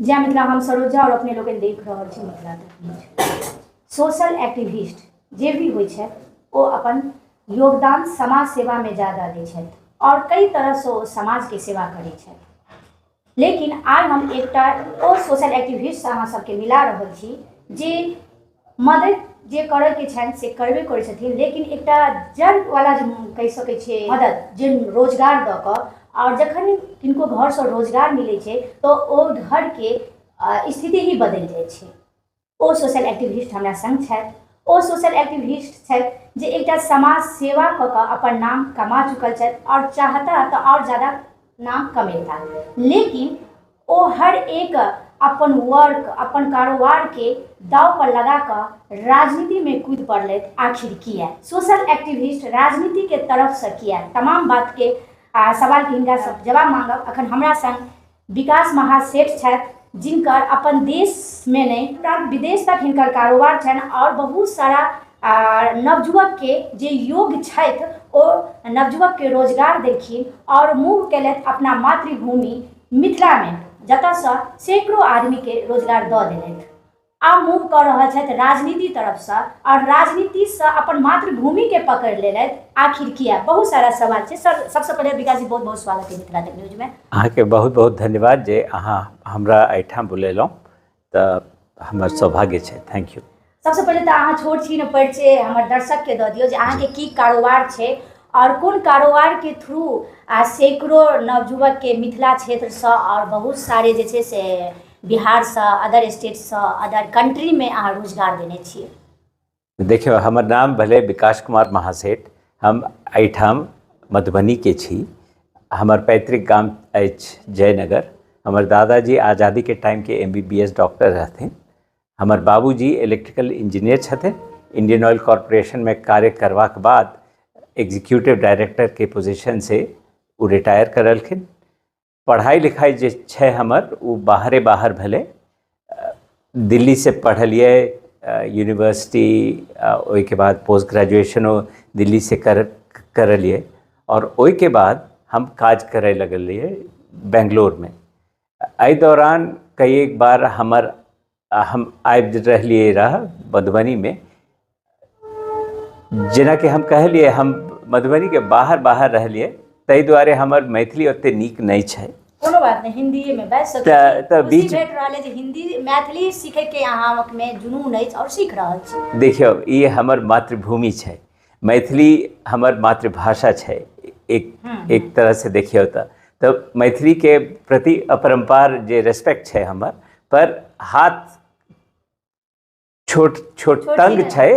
जहाँ मिथिला हम सरोजा और अपने लोग देख रहा छी मिथिला तक सोशल एक्टिविस्ट जे भी होइ छै ओ अपन योगदान समाज सेवा में ज़्यादा दै छथि और कई तरह से समाज के सेवा करै छथि। लेकिन आज हम एकटा ओ सोशल एक्टिविस्ट अहाँ सबके मिला रहल छी जे मदद जे करे के छनि से करबे करै छथिन, लेकिन एकटा जन वाला जे कहि सकै छै मदद जे रोजगार दऽ कऽ और जखन किनको घर से रोजगार मिले छै तो ओ घर के स्थिति ही बदल जाए छै। ओ सोशल एक्टिविस्ट हमरा संग छथि। ओ सोशल एक्टिविस्ट छथि जे एकटा समाज सेवा कऽ कऽ अपन नाम कमा चुकल छथि और चाहता तो और ज़्यादा नाम कमेता, लेकिन ओ हर एक अपन वर्क अपन कारोबार के दाव पर लगा कर राजनीति में कूद पड़ल। आखिर किया सोशल एक्टिविस्ट राजनीति के तरफ से किया? तमाम बात के सवाल के हिनका सब जवाब मांगब। अखन हमरा संग विकास महासेठ छथि जिनकर अपन देश में नहीं विदेश तक हिनकर कारोबार छनि और बहुत सारा नवजुवक के जे योग छथि ओ नवजुवक के रोजगार देलखिन और मूव केलथि अपना मातृभूमि मिथिला में, जतऽ से सैकड़ों आदमी के रोजगार दऽ देलथि। आब मूव कर रहा छथि राजनीति तरफ से और राजनीति से अपन मातृभूमि के पकड़ लेलथि। आखिर किया? बहुत सारा सवाल है सर। सबसे पहले विकास जी बहुत बहुत स्वागत है मिथिला तक न्यूज में। अहाँ के बहुत बहुत धन्यवाद जे अहाँ हमरा एठाम बुलेलहुँ, तऽ हमर सौभाग्य छै। Thank you. सबसे पहले तो अहाँ छोट छी न परिचय हमर दर्शक के दऽ दियौ जे अहाँ के की कारोबार छै और कोन कारोबार के थ्रू सैकड़ों नवजुवक के मिथिला क्षेत्र से और बहुत सारे जे छै से बिहार से अदर स्टेट से अदर कंट्री में अहाँ रोजगार देने छियै। देखियो हमर नाम भले विकास कुमार महासेठ, हम एठाम मधुबनी के छी। हमर पैतृक गाम अछि जयनगर। हमर दादाजी आज़ादी के टाइम के MBBS डॉक्टर रहथिन। हमर बाबूजी इलेक्ट्रिकल इंजीनियर छथिन। इंडियन ऑयल कॉर्पोरेशन में कार्य करबाक बाद एग्जीक्यूटिव डायरेक्टर के पोजीशन से वो रिटायर करलखिन। पढ़ाई लिखाई जे छै हमर वो बाहर भेले। दिल्ली से पढ़लिए यूनिवर्सिटी, ओहि के बाद पोस्ट ग्रेजुएशनो दिल्ली से करलिए और ओहि के बाद हम काज करे लगलिए बेंगलोर में। एहि दौरान कई एक बार हम आबि रहलिए मधुबनी में। जेना कि हम कहलिए हम मधुबनी के बाहर रहलिए, ताहि दुआरे हमर मैथिली ओते नीक नहीं छै। कोनो बात नहीं, हिंदी में बात सकते हैं। बीच भेट रहले जे हिंदी मैथिली सीखे के अहाँ में जुनून अछि और सीख रहल छी। देखियो ये हमर मातृभूमि छै, मैथिली हमर मातृभाषा छै। एक तरह से देखियो तो मैथिली के प्रति अपरंपार जे रेस्पेक्ट छै हमर, पर हाथ छोट तंग छै,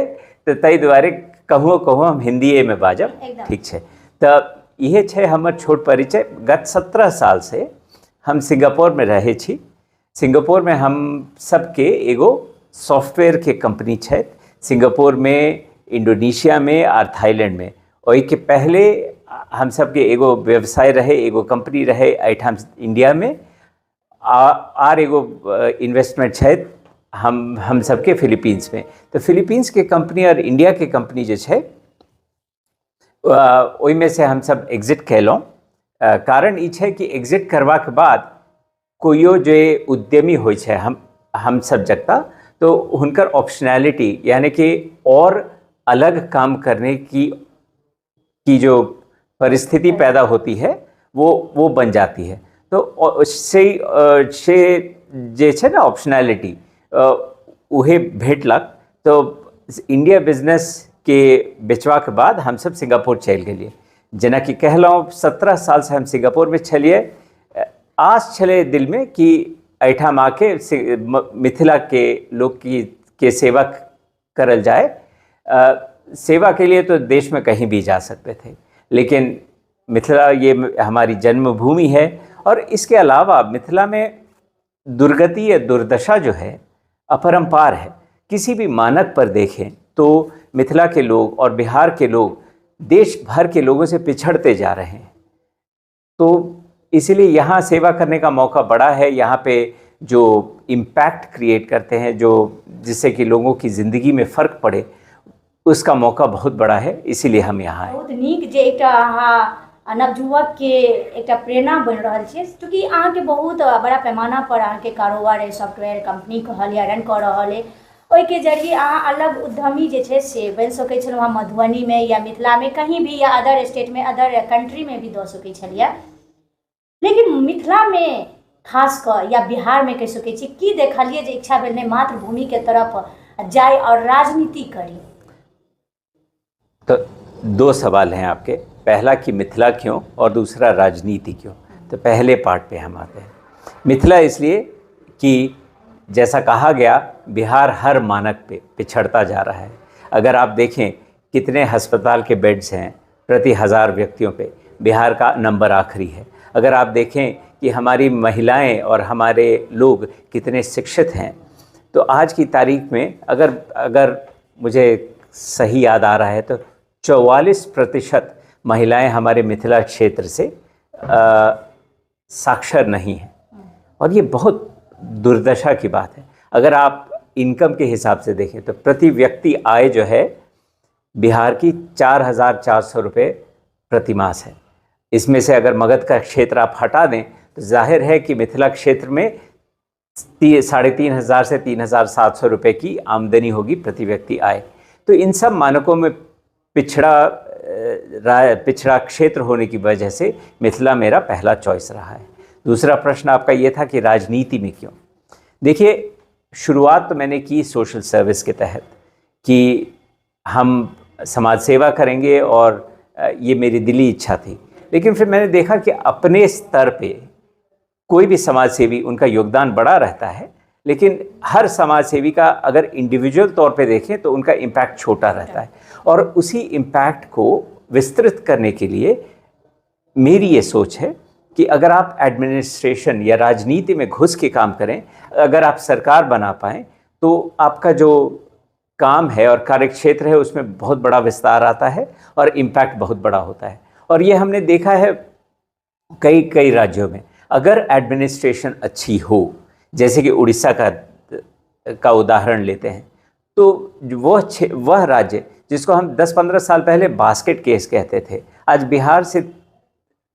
तो ताहि दुआरे कहूँ हम हिंदीए में बाजब। ठीक छै, तो इहे छै हमर छोट परिचय। गत 17 साल से हम सिंगापुर में रहे छी। सिंगापुर में हम सबके एगो सॉफ्टवेयर के कंपनी छै। सिंगापुर में, इंडोनेशिया में और थाईलैंड में। ओहि के पहले हम सबके एगो व्यवसाय रहे, एगो कंपनी रहे एठाम इंडिया में। आर एगो इन्वेस्टमेंट छै हम सबके फिलीपींस में। तो फिलीपींस के कंपनी और इंडिया के कंपनी जे छै ओहि में से हम सब एग्जिट कैलहुँ। कारण ई छै कि एग्जिट करबाक बाद कोइयो जे उद्यमी होइ छै हम सब जगता, तो हुनकर ऑप्शनैलिटी यानी कि और अलग काम करने की जो परिस्थिति पैदा होती है वो बन जाती है। तो से जे छै ना ऑप्शनैलिटी उहे भेटलक। तो इंडिया बिजनेस के बेचवा के बाद हम सब सिंगापुर चल गए। जेना कि कहलहुँ 17 साल से हम सिंगापुर में छलिए। आस छले दिल में कि एठाम आके मिथिला के लोग के सेवा करल जाए। सेवा के लिए तो देश में कहीं भी जा सकते थे, लेकिन मिथिला ये हमारी जन्मभूमि है। और इसके अलावा मिथिला में दुर्गति या दुर्दशा जो है अपरंपार है। किसी भी मानक पर देखें तो मिथिला के लोग और बिहार के लोग देश भर के लोगों से पिछड़ते जा रहे हैं। तो इसलिए यहाँ सेवा करने का मौका बड़ा है। यहाँ पे जो इम्पैक्ट क्रिएट करते हैं, जो जिससे कि लोगों की ज़िंदगी में फ़र्क पड़े, उसका मौका बहुत बड़ा है। इसीलिए हम यहाँ आए। बहुत नीक जे एकटा नवयुवक के एक प्रेरणा बन रहा है, चूँकि अहाँ के बहुत बड़ा पैमाना पर अहाँ के कारोबार है, सॉफ्टवेयर कंपनी कहल या रन कर रहा है, ओहिके जरिए अहाँ अलग उद्यमी जे छै से बनि सकै छलहुँ हँ, मधुबनी में या मिथिला में कहीं भी, या अदर स्टेट में, अदर कंट्री में भी दऽ सकै छलिए। लेकिन मिथिला में खास कर या बिहार में कहि सकै छी की देखलिए जे इच्छा भेल नहीं मातृभूमि के तरफ जाए और राजनीति करी? तो दो सवाल हैं आपके, पहला कि मिथिला क्यों और दूसरा राजनीति क्यों। तो पहले पार्ट पे हम आते हैं। मिथिला इसलिए कि जैसा कहा गया, बिहार हर मानक पे पिछड़ता जा रहा है। अगर आप देखें कितने अस्पताल के बेड्स हैं प्रति 1000 व्यक्तियों पे, बिहार का नंबर आखिरी है। अगर आप देखें कि हमारी महिलाएं और हमारे लोग कितने शिक्षित हैं, तो आज की तारीख में अगर मुझे सही याद आ रहा है तो 44% महिलाएं हमारे मिथिला क्षेत्र से साक्षर नहीं हैं, और ये बहुत दुर्दशा की बात है। अगर आप इनकम के हिसाब से देखें तो प्रति व्यक्ति आय जो है बिहार की 4400 रुपये प्रति मास है। इसमें से अगर मगध का क्षेत्र आप हटा दें तो जाहिर है कि मिथिला क्षेत्र में 3500 से 3700 रुपये की आमदनी होगी प्रति व्यक्ति आय। तो इन सब मानकों में पिछड़ा क्षेत्र होने की वजह से मिथिला मेरा पहला चॉइस रहा है। दूसरा प्रश्न आपका ये था कि राजनीति में क्यों। देखिए, शुरुआत तो मैंने की सोशल सर्विस के तहत कि हम समाज सेवा करेंगे, और ये मेरी दिली इच्छा थी। लेकिन फिर मैंने देखा कि अपने स्तर पे कोई भी समाज सेवी, उनका योगदान बड़ा रहता है, लेकिन हर समाज सेवी का अगर इंडिविजुअल तौर पे देखें तो उनका इम्पैक्ट छोटा रहता है। और उसी इम्पैक्ट को विस्तृत करने के लिए मेरी ये सोच है कि अगर आप एडमिनिस्ट्रेशन या राजनीति में घुस के काम करें, अगर आप सरकार बना पाएँ, तो आपका जो काम है और कार्यक्षेत्र है उसमें बहुत बड़ा विस्तार आता है और इम्पैक्ट बहुत बड़ा होता है। और ये हमने देखा है कई राज्यों में। अगर एडमिनिस्ट्रेशन अच्छी हो, जैसे कि उड़ीसा का उदाहरण लेते हैं, तो वह राज्य जिसको हम 10-15 साल पहले बास्केट केस कहते थे, आज बिहार से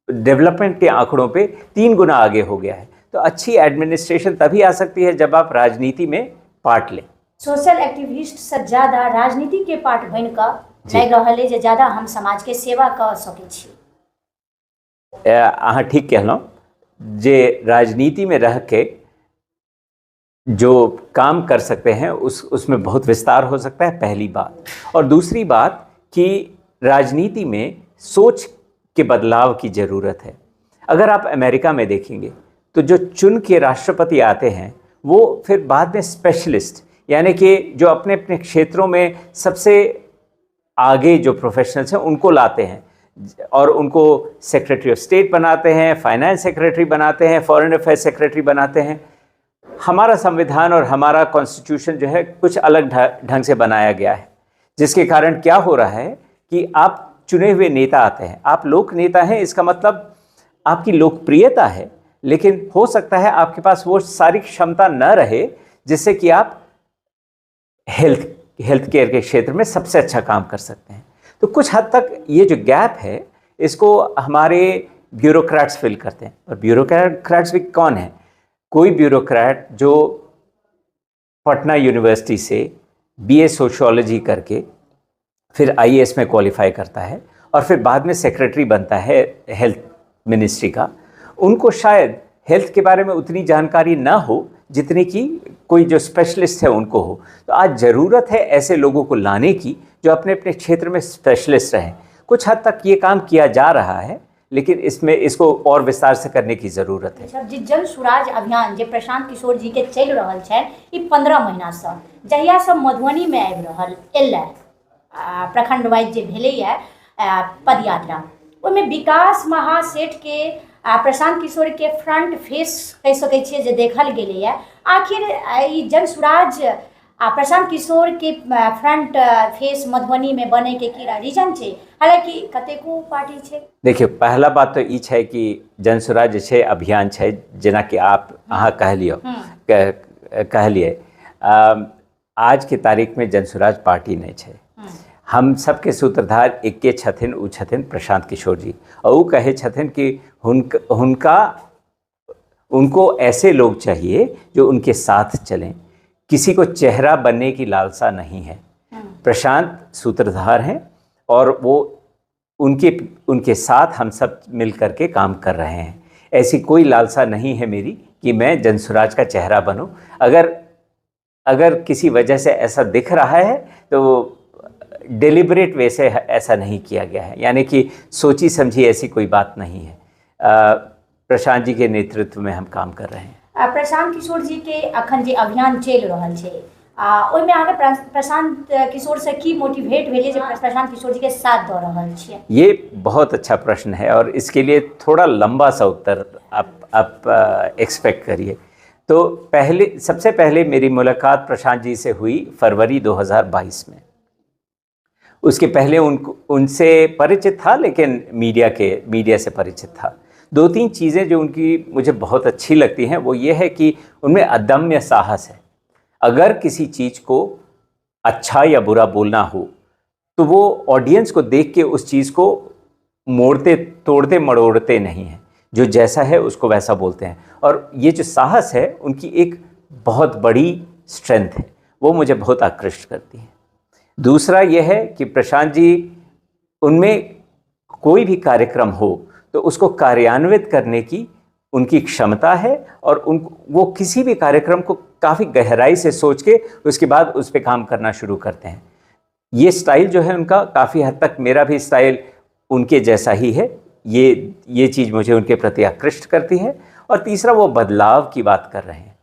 डेवलपमेंट के आंकड़ों पे 3 गुना आगे हो गया है। तो अच्छी एडमिनिस्ट्रेशन तभी आ सकती है जब आप राजनीति में पार्ट लें। सोशल एक्टिविस्ट से ज़्यादा राजनीति के पार्ट बन कर लग रहा है, ज़्यादा हम समाज के सेवा कर सकै छी। अहाँ ठीक कहलहुँ जे राजनीति में रह के जो काम कर सकते हैं उसमें बहुत विस्तार हो सकता है, पहली बात। और दूसरी बात कि राजनीति में सोच के बदलाव की ज़रूरत है। अगर आप अमेरिका में देखेंगे तो जो चुन के राष्ट्रपति आते हैं वो फिर बाद में स्पेशलिस्ट, यानी कि जो अपने अपने क्षेत्रों में सबसे आगे जो प्रोफेशनल्स हैं उनको लाते हैं और उनको सेक्रेटरी ऑफ स्टेट बनाते हैं, फाइनेंस सेक्रेटरी बनाते हैं, फॉरेन अफेयर्स सेक्रेटरी बनाते हैं। हमारा संविधान और हमारा कॉन्स्टिट्यूशन जो है कुछ अलग ढंग से बनाया गया है, जिसके कारण क्या हो रहा है कि आप चुने हुए नेता आते हैं, आप लोक नेता हैं, इसका मतलब आपकी लोकप्रियता है, लेकिन हो सकता है आपके पास वो सारी क्षमता न रहे जिससे कि आप हेल्थ केयर के क्षेत्र में सबसे अच्छा काम कर सकते हैं। तो कुछ हद तक ये जो गैप है इसको हमारे ब्यूरोक्रेट्स फिल करते हैं। और ब्यूरोक्रेट्स भी कौन है? कोई ब्यूरोक्रेट जो पटना यूनिवर्सिटी से BA सोशियोलॉजी करके फिर IAS में क्वालिफाई करता है और फिर बाद में सेक्रेटरी बनता है हेल्थ मिनिस्ट्री का, उनको शायद हेल्थ के बारे में उतनी जानकारी ना हो जितनी कि कोई जो स्पेशलिस्ट है उनको हो। तो आज ज़रूरत है ऐसे लोगों को लाने की जो अपने अपने क्षेत्र में स्पेशलिस्ट रहें। कुछ हद तक ये काम किया जा रहा है, लेकिन इसको और विस्तार से करने की ज़रूरत है। जी, जन स्वराज अभियान जे प्रशांत किशोर जी के चल रहा है, ये 15 महीना से जहिया से मधुबनी में आबि रहल एलै प्रखंड वाइज जे भेलैया पद यात्रा, ओहिमे विकास महासेठ के प्रशांत किशोर के फ्रंट फेस कह सकै छियै जे देखल गेलैया। आखिर ई जन स्वराज प्रशांत किशोर के फ्रंट फेस मधुबनी में बने के की रीजन छै? हालांकि कतेको पार्टी छै। देखिए, पहला बात तो ई है कि जन स्वराज छै अभियान है, जेना कि अहाँ कहलिए आज के तारीख में जन स्वराज पार्टी नहीं है। हम सबके सूत्रधार एके छथिन उ छथिन प्रशांत किशोर जी, और वो कहे छथिन कि उनको ऐसे लोग चाहिए जो उनके साथ चलें, किसी को चेहरा बनने की लालसा नहीं है। प्रशांत सूत्रधार हैं और वो उनके साथ हम सब मिल कर के काम कर रहे हैं। ऐसी कोई लालसा नहीं है मेरी कि मैं जनसुराज का चेहरा बनूं। अगर किसी वजह से ऐसा दिख रहा है तो डेलिब्रेट वे से ऐसा नहीं किया गया है, यानी कि सोची समझी ऐसी कोई बात नहीं है। प्रशांत जी के नेतृत्व में हम काम कर रहे हैं। प्रशांत किशोर जी के अखन जे अभियान चल रहल छै, ओहिमे अहाँ प्रशांत किशोर से की मोटिवेट भेलिए जे प्रशांत किशोर जी के साथ दऽ रहल छियै? ये बहुत अच्छा प्रश्न है और इसके लिए थोड़ा लंबा सा उत्तर आप एक्सपेक्ट करिए। तो सबसे पहले मेरी मुलाकात प्रशांत जी से हुई फरवरी 2022 में। उसके पहले उनसे परिचित था, लेकिन मीडिया से परिचित था। 2-3 चीज़ें जो उनकी मुझे बहुत अच्छी लगती हैं वो ये है कि उनमें अदम्य साहस है। अगर किसी चीज़ को अच्छा या बुरा बोलना हो तो वो ऑडियंस को देख के उस चीज़ को मोड़ते तोड़ते मड़ोड़ते नहीं हैं, जो जैसा है उसको वैसा बोलते हैं। और ये जो साहस है उनकी एक बहुत बड़ी स्ट्रेंथ है, वो मुझे बहुत आकृष्ट करती है। दूसरा यह है कि प्रशांत जी, उनमें कोई भी कार्यक्रम हो तो उसको कार्यान्वित करने की उनकी क्षमता है और वो किसी भी कार्यक्रम को काफ़ी गहराई से सोच के उसके बाद उस पर काम करना शुरू करते हैं। ये स्टाइल जो है उनका काफ़ी हद तक मेरा भी स्टाइल उनके जैसा ही है। ये चीज़ मुझे उनके प्रति आकृष्ट करती है। और तीसरा, वो बदलाव की बात कर रहे हैं।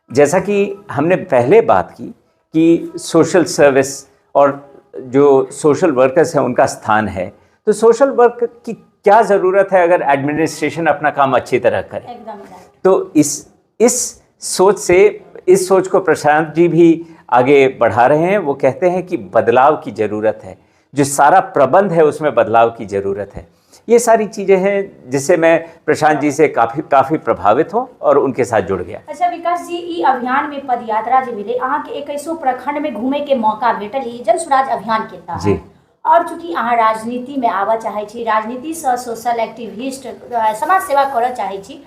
जैसा कि हमने पहले बात की कि सोशल सर्विस और जो सोशल वर्कर्स हैं उनका स्थान है, तो सोशल वर्क की क्या ज़रूरत है अगर एडमिनिस्ट्रेशन अपना काम अच्छी तरह करे। एकदम। तो इस सोच को प्रशांत जी भी आगे बढ़ा रहे हैं। वो कहते हैं कि बदलाव की ज़रूरत है, जो सारा प्रबंध है उसमें बदलाव की ज़रूरत है। ये सारी चीज़ें हैं जिससे मैं प्रशांत जी से काफ़ी प्रभावित हूँ और उनके साथ जुड़ गया। अच्छा विकास जी, ई अभियान में पदयात्रा जो मिले अहाँ के 21 प्रखंड में घूमे के मौका भेटल ई जनसुराज अभियान के तहत जी। और चूँकि अहाँ राजनीति में आबऽ चाहै छी, राजनीति से सोशल एक्टिविस्ट समाज सेवा करऽ चाहै छी,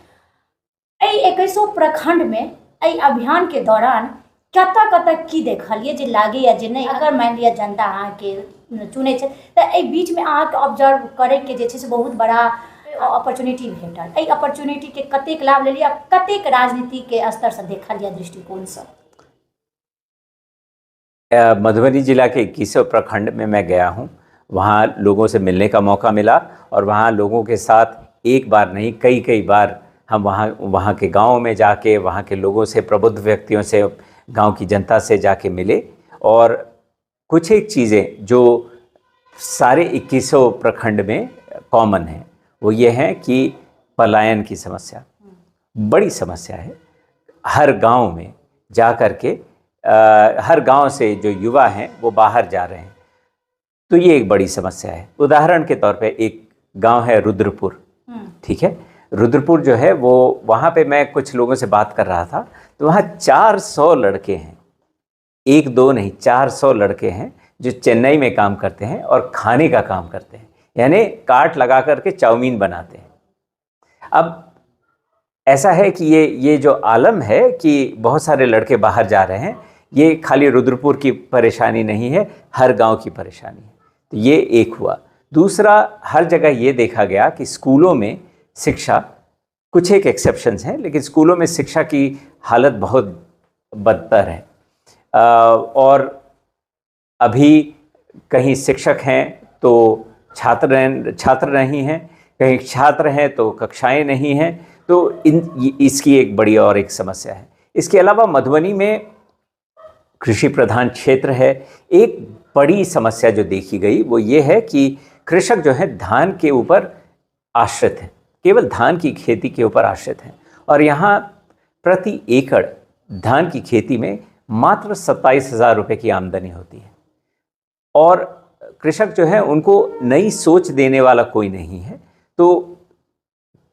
एहि 21 प्रखंड में एहि अभियान के दौरान कतऽ की देखलिए जे लागे या जे नहीं? अगर मान लिया जनता अहाँ के चुने छै तो एहि बीच में अहाँ के ऑब्जर्व करे के जे छै से बहुत बड़ा अपॉर्चुनिटी भेटल। एहि अपॉर्चुनिटी के कतेक लाभ लेलिए आ कतेक राजनीति के स्तर से देखलिए दृष्टिकोण से? मधुबनी जिला के 21 प्रखंड में मैं गया हूँ। वहाँ लोगों से मिलने का मौका मिला और वहाँ लोगों के साथ एक बार नहीं कई बार हम वहाँ के गाँव में जाके वहाँ के लोगों से, प्रबुद्ध व्यक्तियों से, गांव की जनता से जाके मिले। और कुछ एक चीज़ें जो सारे 21 प्रखंड में कॉमन है वो ये है कि पलायन की समस्या बड़ी समस्या है। हर गांव में जा कर के हर गांव से जो युवा हैं वो बाहर जा रहे हैं, तो ये एक बड़ी समस्या है। उदाहरण के तौर पे एक गांव है रुद्रपुर, ठीक है। रुद्रपुर जो है वो, वहाँ पे मैं कुछ लोगों से बात कर रहा था, तो वहाँ 400 लड़के हैं, 1-2 नहीं 400 लड़के हैं जो चेन्नई में काम करते हैं और खाने का काम करते हैं, यानी काट लगा करके चाउमीन बनाते हैं। अब ऐसा है कि ये जो आलम है कि बहुत सारे लड़के बाहर जा रहे हैं, ये खाली रुद्रपुर की परेशानी नहीं है, हर गांव की परेशानी है। तो ये एक हुआ। दूसरा, हर जगह ये देखा गया कि स्कूलों में शिक्षा, कुछ एक एक्सेप्शंस हैं, लेकिन स्कूलों में शिक्षा की हालत बहुत बदतर है। और अभी कहीं शिक्षक हैं तो छात्र नहीं हैं, कहीं छात्र हैं तो कक्षाएं नहीं हैं। तो इसकी एक बड़ी और एक समस्या है। इसके अलावा मधुबनी में कृषि प्रधान क्षेत्र है। एक बड़ी समस्या जो देखी गई वो ये है कि कृषक जो है धान के ऊपर आश्रित हैं, केवल धान की खेती के ऊपर आश्रित हैं। और यहाँ प्रति एकड़ धान की खेती में मात्र 27,000 रुपये की आमदनी होती है। और कृषक जो है उनको नई सोच देने वाला कोई नहीं है। तो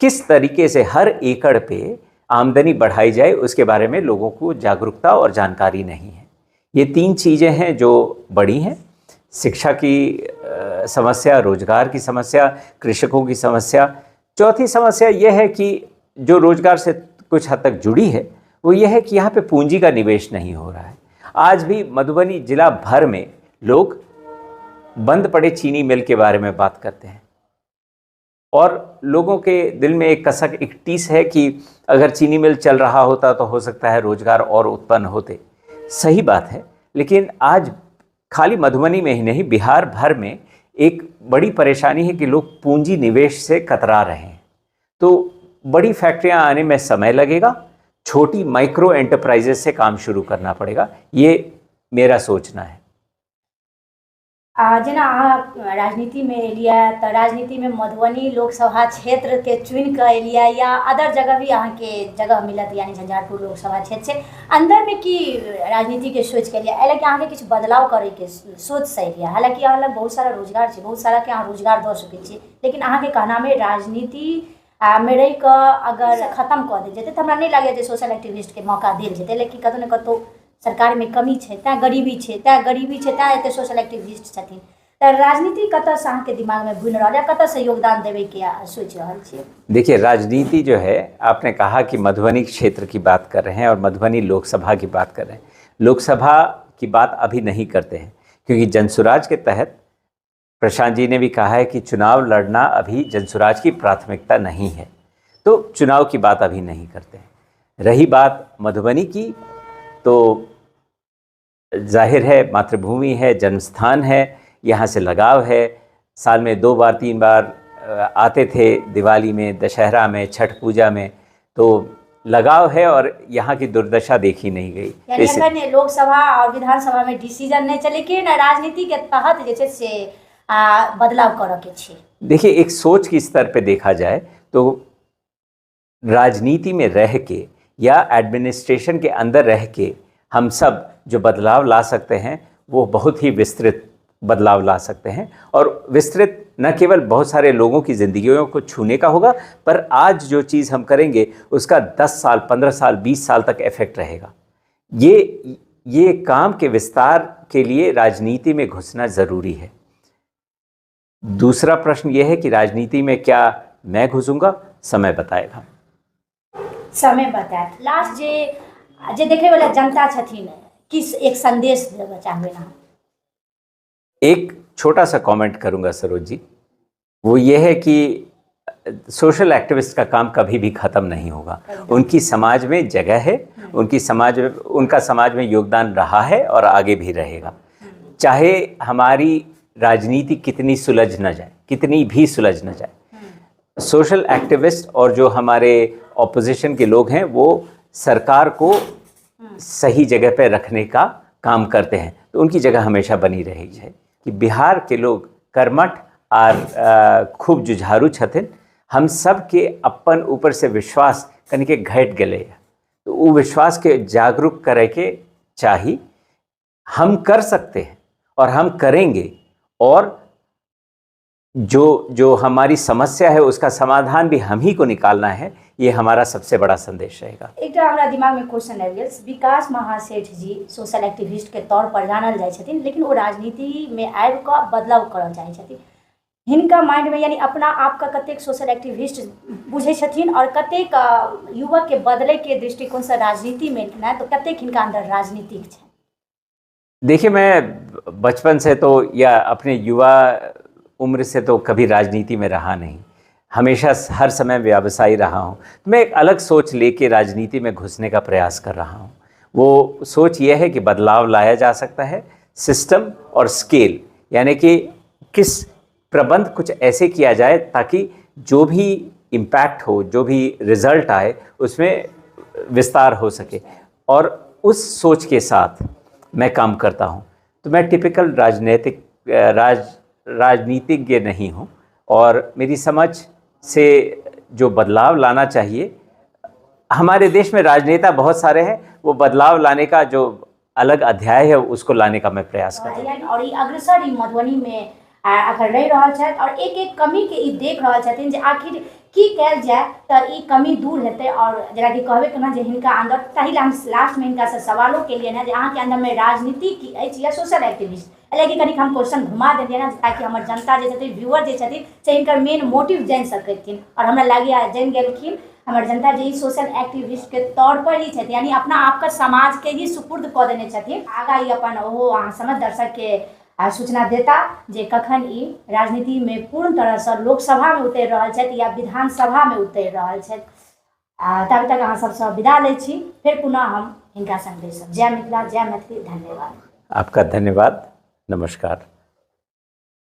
किस तरीके से हर एकड़ पे आमदनी बढ़ाई जाए उसके बारे में लोगों को जागरूकता और जानकारी नहीं है। ये 3 चीज़ें हैं जो बड़ी हैं। शिक्षा की समस्या, रोजगार की समस्या, कृषकों की समस्या। चौथी समस्या यह है कि जो रोजगार से कुछ हद तक जुड़ी है वो यह है कि यहाँ पे पूंजी का निवेश नहीं हो रहा है। आज भी मधुबनी जिला भर में लोग बंद पड़े चीनी मिल के बारे में बात करते हैं और लोगों के दिल में एक कसक, एक टीस है कि अगर चीनी मिल चल रहा होता तो हो सकता है रोजगार और उत्पन्न होते। सही बात है, लेकिन आज खाली मधुबनी में ही नहीं, बिहार भर में एक बड़ी परेशानी है कि लोग पूंजी निवेश से कतरा रहे हैं। तो बड़ी फैक्ट्रियां आने में समय लगेगा, छोटी माइक्रो एंटरप्राइजेस से काम शुरू करना पड़ेगा, ये मेरा सोचना है। जेना अहाँ राजनीति में एलिया तो राजनीति में मधुबनी लोकसभा क्षेत्र के चुन के एलिया या अदर जगह भी अहाँ के जगह मिलत, यानी झंझारपुर लोकसभा क्षेत्र से अंदर में की राजनीति के सोच के लिए हालांकि अहाँ के किछु बदलाव करे के सोच से एलिया। हालांकि अहाँ लग बहुत सारा रोजगार है, बहुत सारा के अहाँ रोजगार दे सकै छी, लेकिन अहाँ के कहना में राजनीति में रही अगर खत्म कर देल जेतै तो हमरा नहीं लगे जे सोशल एक्टिविस्ट के मौका देल जेतै। लेकिन कतौ न कतौ सरकार में कमी है, तैं गरीबी है, तैं एते सोशल एक्टिविस्ट छथिन। तो राजनीति कतऽ से अहाँ के दिमाग में बुन रहा है, कतऽ से योगदान देवे के सोच रहा है? देखिए, राजनीति जो है, आपने कहा कि मधुबनी क्षेत्र की बात कर रहे हैं और मधुबनी लोकसभा की बात कर रहे हैं। लोकसभा की बात अभी नहीं करते हैं क्योंकि जनसुराज के तहत प्रशांत जी ने भी कहा है कि चुनाव लड़ना अभी जनसुराज की प्राथमिकता नहीं है, तो चुनाव की बात अभी नहीं करते हैं। रही बात मधुबनी की, तो जाहिर है मातृभूमि है, जन्मस्थान है, यहाँ से लगाव है। साल में 2 बार 3 बार आते थे, दिवाली में, दशहरा में, छठ पूजा में, तो लगाव है और यहाँ की दुर्दशा देखी नहीं गई। यानी अखन लोकसभा और विधानसभा में डिसीजन नहीं चले कि राजनीति के तहत जे से बदलाव करे के छे। देखिए, एक सोच के स्तर पे देखा जाए तो राजनीति में रह के या एडमिनिस्ट्रेशन के अंदर रह के हम सब जो बदलाव ला सकते हैं वो बहुत ही विस्तृत बदलाव ला सकते हैं। और विस्तृत न केवल बहुत सारे लोगों की ज़िंदगियों को छूने का होगा, पर आज जो चीज़ हम करेंगे उसका 10 साल, 15 साल, 20 साल तक इफेक्ट रहेगा। ये काम के विस्तार के लिए राजनीति में घुसना ज़रूरी है। दूसरा प्रश्न यह है कि राजनीति में क्या मैं घुसूंगा, समय बताएगा। समय बताए। लास्ट जे देखे वाला जनता छथिन, किस एक संदेश देना चाहबे ना? एक छोटा सा कमेंट करूंगा सरोज जी, वो ये है कि सोशल एक्टिविस्ट का काम कभी भी ख़त्म नहीं होगा। उनकी समाज में जगह है, उनका समाज में योगदान रहा है और आगे भी रहेगा। चाहे हमारी राजनीति कितनी सुलझ न जाए, कितनी भी सुलझ न जाए, सोशल एक्टिविस्ट और जो हमारे ऑपोजिशन के लोग हैं वो सरकार को सही जगह पर रखने का काम करते हैं, तो उनकी जगह हमेशा बनी रही है। कि बिहार के लोग कर्मठ और खूब जुझारू छथिन, हम सब के अपन ऊपर से विश्वास कन के घट गए, तो वो विश्वास के जागरूक करे के चाहिए। हम कर सकते हैं और हम करेंगे, और जो हमारी समस्या है उसका समाधान भी हम ही को निकालना है, ये हमारा सबसे बड़ा संदेश रहेगा। एक हमारा दिमाग में क्वेश्चन आबि गेल। विकास महासेठ जी सोशल एक्टिविस्ट के तौर पर जानल जाय छथिन, लेकिन वो राजनीति में आबि कऽ बदलाव करल चाहै छथिन। हिनका माइंड में यानी अपना आप का कतेक सोशल एक्टिविस्ट बुझे छथिन और कतेक युवक के बदले के दृष्टिकोण से राजनीति में एलखिन, तो कतेक हिनका अंदर राजनीतिक छै? देखिए, मैं बचपन से तो या अपने युवा उम्र से तो कभी राजनीति में रहा नहीं, हमेशा हर समय व्यवसायी रहा हूँ। मैं एक अलग सोच लेके राजनीति में घुसने का प्रयास कर रहा हूँ। वो सोच ये है कि बदलाव लाया जा सकता है, सिस्टम और स्केल, यानी कि किस प्रबंध कुछ ऐसे किया जाए ताकि जो भी इम्पैक्ट हो, जो भी रिजल्ट आए, उसमें विस्तार हो सके, और उस सोच के साथ मैं काम करता हूँ। तो मैं टिपिकल राजनीतिज्ञ नहीं हूँ, और मेरी समझ से जो बदलाव लाना चाहिए, हमारे देश में राजनेता बहुत सारे हैं, वो बदलाव लाने का जो अलग अध्याय है उसको लाने का मैं प्रयास करता हूँ। और अग्रसर मधुबनी में अगर रह रहा है और एक कमी के देख रहा छथिन जे आखिर की कयल जाय तऽ ई कमी दूर हेतै। और जेना कि कहबे केना जे हिनका अंदर, ताहि लेल हम लास्ट में हिनका से सवालों केलिए ना जे अहाँ के अंदर में राजनीति की अछि या सोशल एक्टिविस्ट, लेकिन कनिक हम क्वेश्चन घुमा देलिए ना ताकि हमर जनता जे छथिन, व्यूअर जे छथिन से हिनकर मेन मोटिव जानि सकथिन। और हमरा लागैया जानि गेलखिन हमर जनता जे ई सोशल एक्टिविस्ट के तौर पर ही छथिन, यानी अपना आप के समाज के ही सुपुर्द कऽ देने छथिन। आगा ई अपन ओहो अहाँ समझ दर्शक के सूचना देता जे कखन ई राजनीति में पूर्ण तरह से लोकसभा में उतरि रहल छथि या विधानसभा में उतरि रहल छथि। तब तक अहाँ सबसँ विदा लै छी, फिर पुनः हम हिनका संग बैसब। जय मिथिला, जय मैथिली, धन्यवाद। आपका धन्यवाद, नमस्कार।